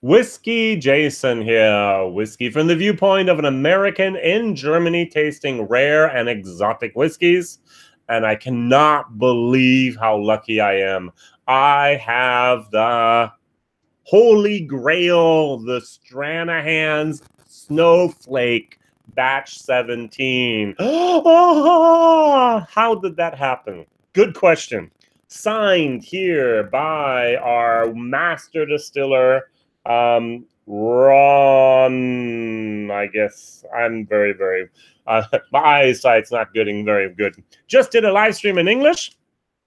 WhiskyJason here. Whiskey from the viewpoint of an American in Germany tasting rare and exotic whiskeys. And I cannot believe how lucky I am. I have the Holy Grail, the Stranahan's Snowflake Batch 17. Oh, how did that happen? Good question. Signed here by our master distiller, Ron. I guess I'm very, my eyesight's not getting very good. Just did a live stream in English,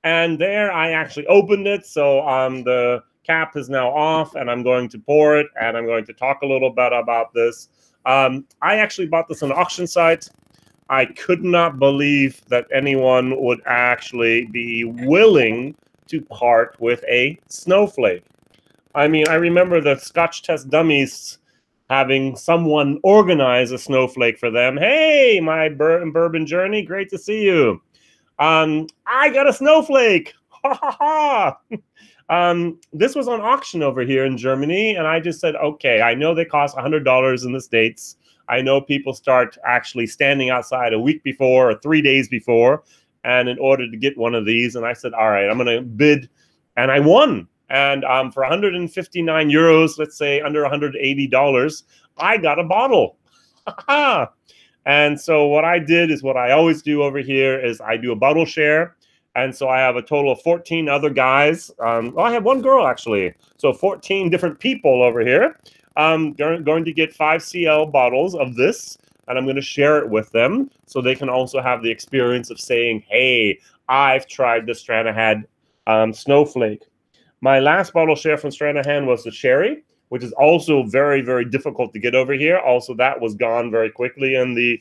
and there I actually opened it. So the cap is now off, and I'm going to pour it, and I'm going to talk a little bit about this. I actually bought this on an auction site. I could not believe that anyone would actually be willing to part with a Snowflake. I mean, I remember the Scotch Test Dummies having someone organize a Snowflake for them. Hey, my bourbon journey, great to see you. I got a Snowflake. Ha ha ha. This was on auction over here in Germany, and I just said, okay, I know they cost $100 in the States. I know people start actually standing outside a week before or 3 days before, and in order to get one of these, and I said, all right, I'm going to bid, and I won. And for 159 euros, let's say under $180, I got a bottle. And so what I did is what I always do over here is I do a bottle share. And so I have a total of 14 other guys. Well, I have one girl, actually. So 14 different people over here. I'm going to get 5 CL bottles of this, and I'm going to share it with them so they can also have the experience of saying, hey, I've tried the Stranahan Snowflake. My last bottle share from Stranahan was the Sherry, which is also very difficult to get over here. Also, that was gone very quickly in the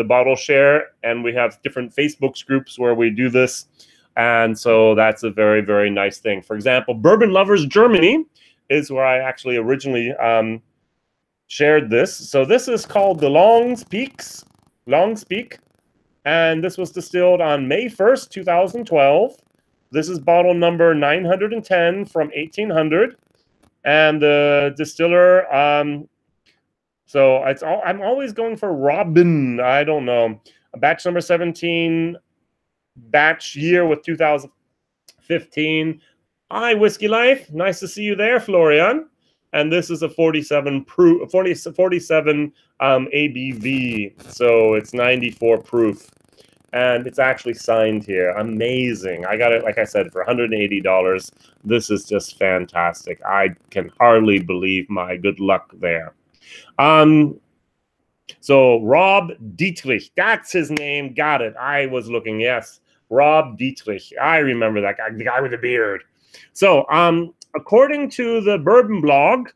bottle share, and we have different Facebook groups where we do this, and so that's a very nice thing. For example, Bourbon Lovers Germany is where I actually originally shared this. So this is called the Longspeak, and this was distilled on May 1st, 2012. This is bottle number 910 from 1800. And the distiller, so it's all, I'm always going for Robin. I don't know. Batch number 17, batch year with 2015. Hi, Whiskey Life. Nice to see you there, Florian. And this is a 47 proof, 47 ABV. So it's 94 proof. And it's actually signed here. Amazing. I got it, like I said, for $180. This is just fantastic. I can hardly believe my good luck there. So Rob Dietrich, that's his name. Got it. I was looking, yes. Rob Dietrich. I remember that guy, the guy with the beard. So according to the Bourbon blog,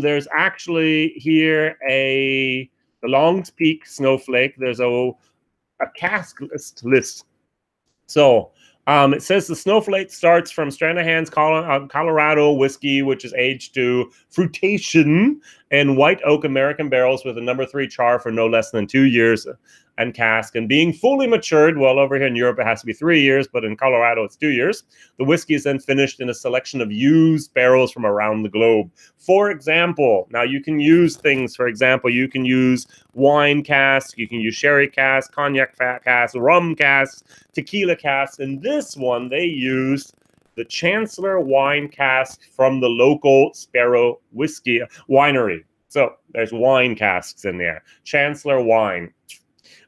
there's actually here the Longspeak Snowflake. There's a cask list. So it says the Snowflake starts from Stranahan's Colorado whiskey, which is aged to fruitation in white oak American barrels with a number 3 char for no less than 2 years and cask. And being fully matured, well, over here in Europe, it has to be 3 years, but in Colorado, it's 2 years. The whiskey is then finished in a selection of used barrels from around the globe. For example, now you can use things, for example, you can use wine casks, you can use sherry casks, cognac casks, rum casks, tequila casks. In this one, they used the Chancellor wine cask from the local Sparrow whiskey winery. So there's wine casks in there. Chancellor wine.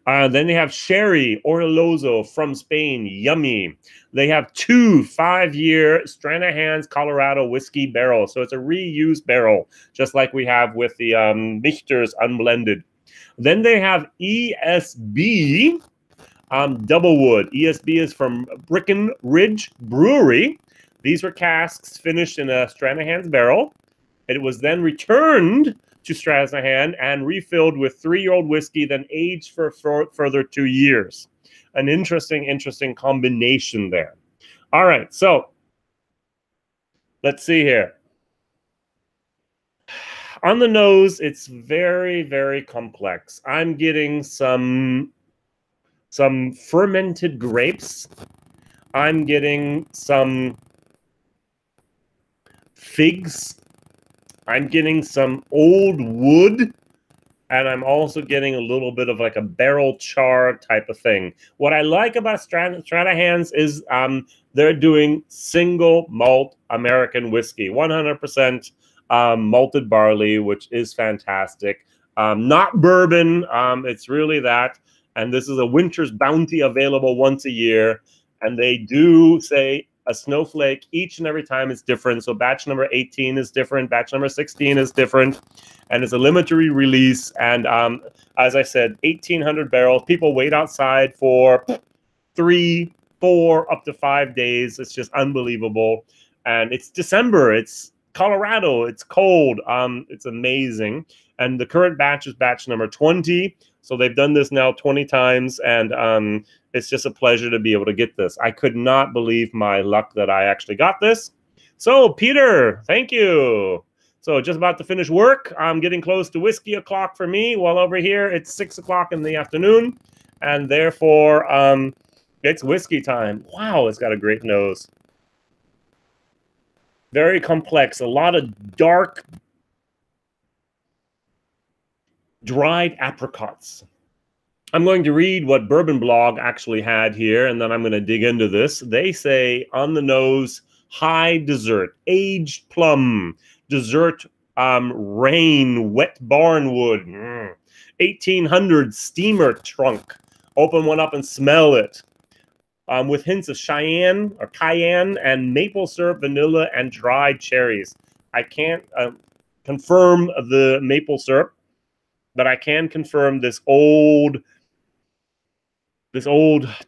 Then they have Sherry Orlozo from Spain. Yummy. They have 2 5-year Stranahan's Colorado whiskey barrels. So it's a reused barrel, just like we have with the Michter's Unblended. Then they have ESB Doublewood. ESB is from Breckenridge Brewery. These were casks finished in a Stranahan's barrel. It was then returned to Stranahan and refilled with 3-year-old whiskey, then aged for further 2 years. An interesting combination there. All right, so let's see here. On the nose, it's very complex. I'm getting some fermented grapes. I'm getting some figs I'm getting some old wood, and I'm also getting a little bit of like a barrel char type of thing. What I like about Stranahan's is they're doing single malt American whiskey, 100% malted barley, which is fantastic. Not bourbon, it's really that. And this is a winter's bounty available once a year. And they do say a snowflake each and every time is different. So batch number 18 is different, batch number 16 is different, and it's a limited release. And as I said, 1,800 barrels. People wait outside for 3, 4, up to 5 days. It's just unbelievable. And it's December. It's Colorado. It's cold. It's amazing. And the current batch is batch number 20. So they've done this now 20 times, and it's just a pleasure to be able to get this. I could not believe my luck that I actually got this. So, Peter, thank you. So just about to finish work. I'm getting close to whiskey o'clock for me. While over here, it's 6 o'clock in the afternoon. And therefore, it's whiskey time. Wow, it's got a great nose. Very complex. A lot of dark, dried apricots. I'm going to read what Bourbon Blog actually had here, and then I'm going to dig into this. They say, on the nose, high dessert, aged plum, dessert, rain, wet barnwood, 1800 steamer trunk. Open one up and smell it. With hints of Cheyenne or cayenne and maple syrup, vanilla, and dried cherries. I can't confirm the maple syrup, but I can confirm this old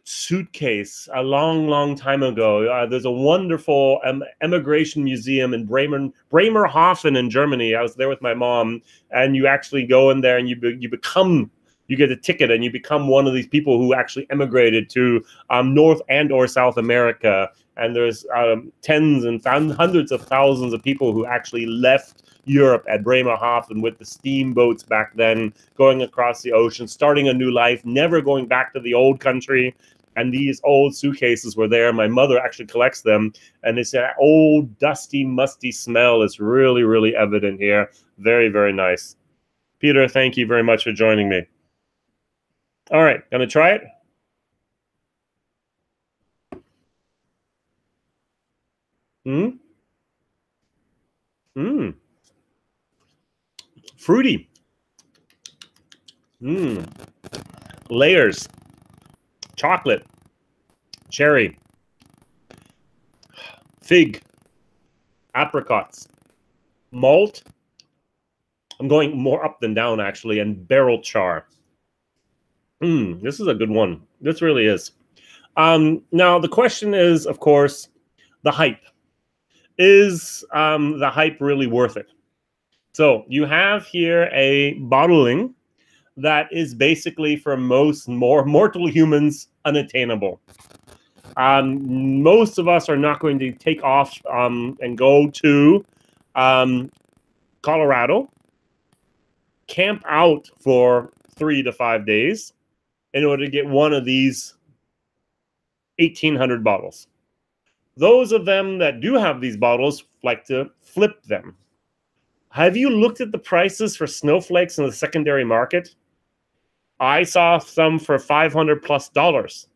suitcase a long time ago. There's a wonderful emigration museum in Bremerhaven in Germany. I was there with my mom, and you actually go in there and you get a ticket and you become one of these people who actually emigrated to North and or South America. And there's tens and hundreds of thousands of people who actually left Europe at Bremerhaven with the steamboats back then, going across the ocean, starting a new life, never going back to the old country. And these old suitcases were there. My mother actually collects them, and it's that old, dusty, musty smell is really, really evident here. Very, very nice. Peter, thank you very much for joining me. All right, gonna try it. Fruity. Layers. Chocolate. Cherry. Fig. Apricots. Malt. I'm going more up than down, actually, and barrel char. This is a good one. This really is. Now, the question is, of course, the hype. Is the hype really worth it? So you have here a bottling that is basically for most mortal humans unattainable. Most of us are not going to take off and go to Colorado, camp out for 3 to 5 days in order to get one of these 1,800 bottles. Those of them that do have these bottles like to flip them. Have you looked at the prices for snowflakes in the secondary market? I saw some for $500+.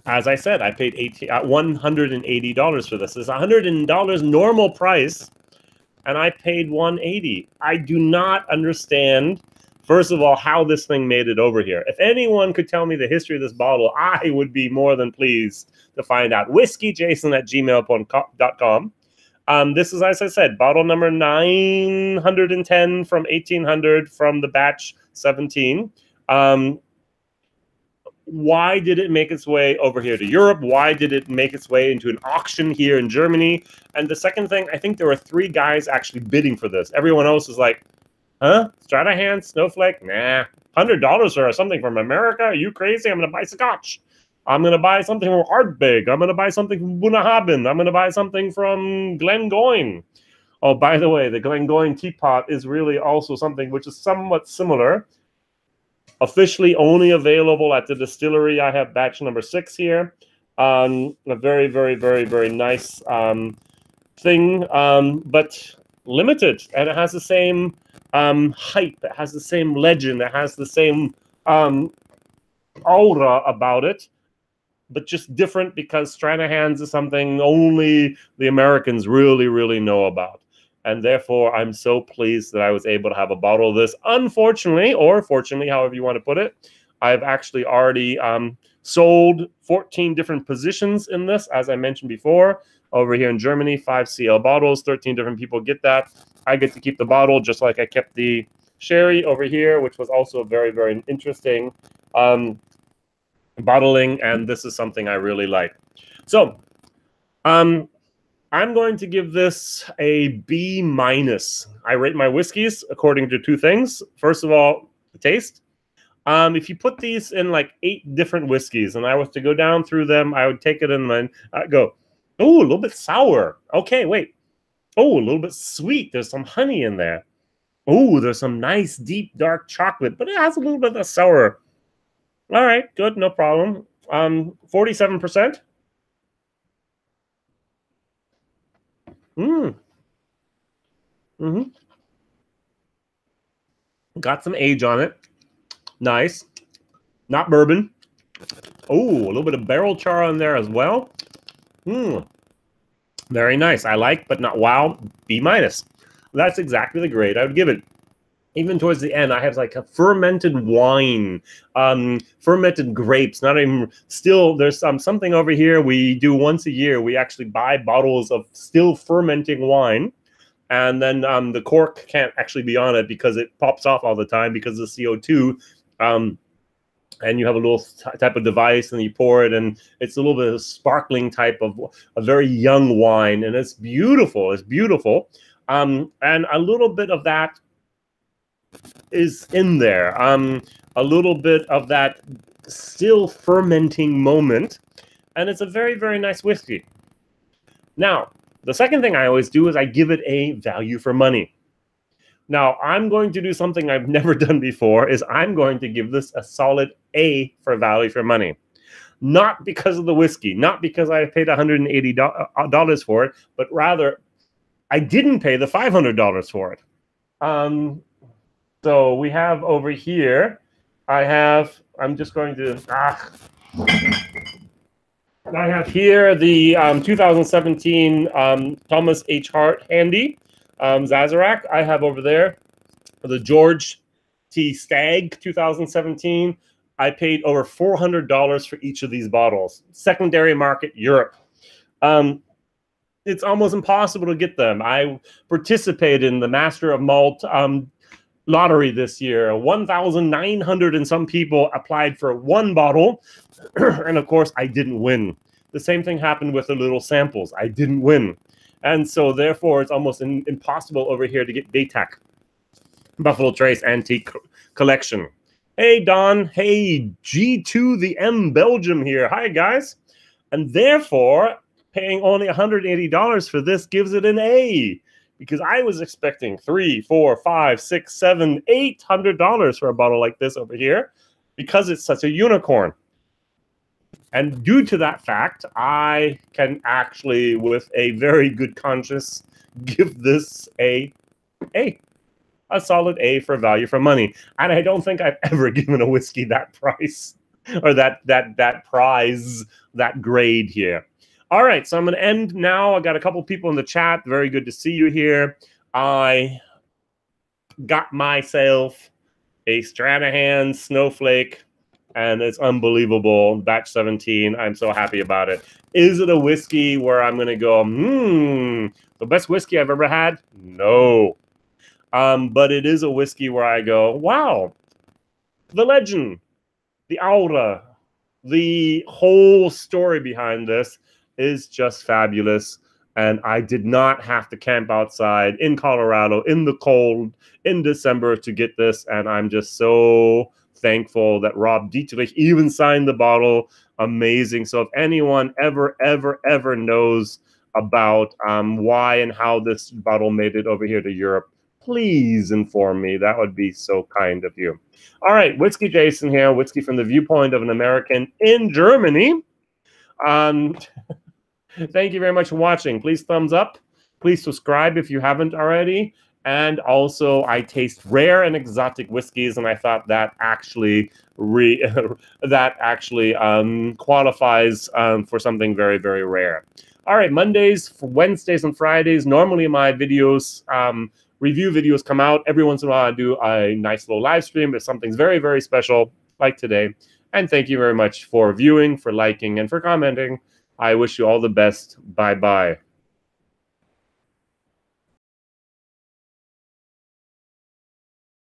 As I said, I paid $180 for this. It's $100 normal price, and I paid $180. I do not understand, first of all, how this thing made it over here. If anyone could tell me the history of this bottle, I would be more than pleased to find out. WhiskyJason@gmail.com. This is, as I said, bottle number 910 from 1800 from the batch 17. Why did it make its way over here to Europe? Why did it make its way into an auction here in Germany? And the second thing, I think there were 3 guys actually bidding for this. Everyone else is like, huh? Stranahan, Snowflake? Nah. $100 for something from America? Are you crazy? I'm going to buy Scotch. I'm going to buy something from Ardbeg. I'm going to buy something from Bunnahabhain. I'm going to buy something from Glengoyne. Oh, by the way, the Glengoyne teapot is really also something which is somewhat similar. Officially only available at the distillery. I have batch number 6 here. A very, very, very, very nice thing, but limited, and it has the same hype, it has the same legend, it has the same aura about it, but just different because Stranahan's is something only the Americans really, really know about. And therefore, I'm so pleased that I was able to have a bottle of this. Unfortunately, or fortunately, however you want to put it, I've actually already sold 14 different positions in this, as I mentioned before. Over here in Germany, 5 CL bottles, 13 different people get that. I get to keep the bottle just like I kept the sherry over here, which was also very, very interesting bottling, and this is something I really like. So, I'm going to give this a B-. I rate my whiskeys according to 2 things. First of all, the taste. If you put these in like 8 different whiskeys, and I was to go down through them, I would take it in my go. Oh, a little bit sour. Okay, wait. Oh, a little bit sweet. There's some honey in there. Oh, there's some nice, deep, dark chocolate, but it has a little bit of sour. All right, good, no problem. 47%. Got some age on it. Nice. Not bourbon. Oh, a little bit of barrel char on there as well. Very nice. I like, but not wow. B-. That's exactly the grade I would give it. Even towards the end, I have like a fermented wine, fermented grapes. Not even still. There's something over here we do once a year. We actually buy bottles of still fermenting wine, and then the cork can't actually be on it because it pops off all the time because of the CO2. And you have a little type of device, and you pour it, and it's a little bit of sparkling type of a very young wine, and it's beautiful. It's beautiful, and a little bit of that is in there. A little bit of that still fermenting moment, and it's a very, very nice whiskey. Now, the second thing I always do is I give it a value for money. Now, I'm going to do something I've never done before, is I'm going to give this a solid A for value for money. Not because of the whiskey, not because I paid $180 for it, but rather I didn't pay the $500 for it. So we have over here, I'm just going to, I have here the 2017 Thomas H. Hart Handy Sazerac. I have over there the George T. Stagg 2017. I paid over $400 for each of these bottles. Secondary market, Europe. It's almost impossible to get them. I participated in the Master of Malt lottery this year. 1,900 and some people applied for 1 bottle, and of course I didn't win. The same thing happened with the little samples. I didn't win. And so therefore it's almost impossible over here to get DATAC, Buffalo Trace Antique Collection. Hey Don, hey G2 the M Belgium here. Hi guys. And therefore paying only $180 for this gives it an A, because I was expecting $300, $400, $500, $600, $700, $800 for a bottle like this over here, because it's such a unicorn. And due to that fact, I can actually, with a very good conscience, give this a solid A for value for money. And I don't think I've ever given a whiskey that price, or that prize, that grade here. All right, so I'm going to end now. I got a couple people in the chat. Very good to see you here. I got myself a Stranahan Snowflake, and it's unbelievable. Batch 17. I'm so happy about it. Is it a whiskey where I'm going to go, the best whiskey I've ever had? No. But it is a whiskey where I go, wow, the legend, the aura, the whole story behind this is just fabulous. And I did not have to camp outside in Colorado in the cold in December to get this. And I'm just so thankful that Rob Dietrich even signed the bottle. Amazing. So if anyone ever knows about why and how this bottle made it over here to Europe, please inform me. That would be so kind of you. All right, Whiskey Jason here, whiskey from the viewpoint of an American in Germany. Thank you very much for watching. Please thumbs up. Please subscribe if you haven't already. And also, I taste rare and exotic whiskeys, and I thought that actually qualifies for something very, very rare. All right, Mondays, Wednesdays, and Fridays. Normally, my videos, review videos, come out. Every once in a while, I do a nice little live stream if something's very, very special, like today. And thank you very much for viewing, for liking, and for commenting. I wish you all the best. Bye-bye.